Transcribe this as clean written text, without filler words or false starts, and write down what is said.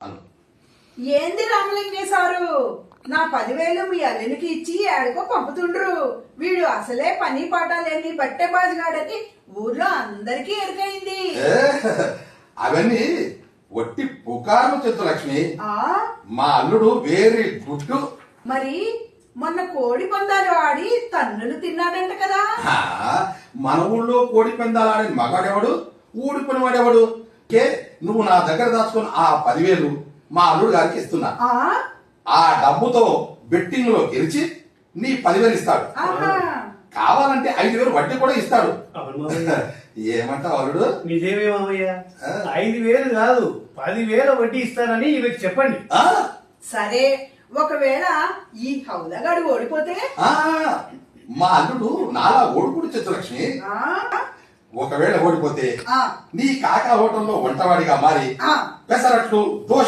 అను. ఏంది రామలింగేశారు, నా 10,000 మీ అల్లునికి ఇచ్చి ఏడుకో పంపుతుండ్రు. వీడు అసలే పని పాట లేని బట్టే బాజుగాడని ఊర్లో అందరికీ ఎరుకైంది. అవన్నీ ఒట్టి పుకార్లు చెత్తు లక్ష్మి. ఆ మా అల్లుడు వెరీ గుడ్. మరి మొన్న కోడి పందాలు ఆడి తన్నులు తిన్నాడంట కదా. మన ఊళ్ళో కోడి పందాలాడే మగాడెవడు, ఊడిపోయిన వాడెవడు? నువ్వు నా దగ్గర దాచుకున్న ఆ 10,000 మా అల్లుడు గారికి ఇస్తున్నా. ఆ డబ్బుతో బెట్టింగ్ లో గెలిచి నీ 10,000 ఇస్తాడు. కావాలంటే 5,000 వడ్డీ కూడా ఇస్తాడు. ఏమంటావు అల్లుడు? నిజమే మామయ్య, 5,000 కాదు 10,000 వడ్డీ ఇస్తానని ఇవికి చెప్పండి. సరే, ఒకవేళ ఈ హౌలగాడు ఓడిపోతే? మా అల్లుడు నాలా ఓడిపోడు చిత్రలక్ష్మి. ఒకవేళ ఓడిపోతే నీ కాకా హోటల్లో వంటవాడిగా మారి పెసరట్లు దోశ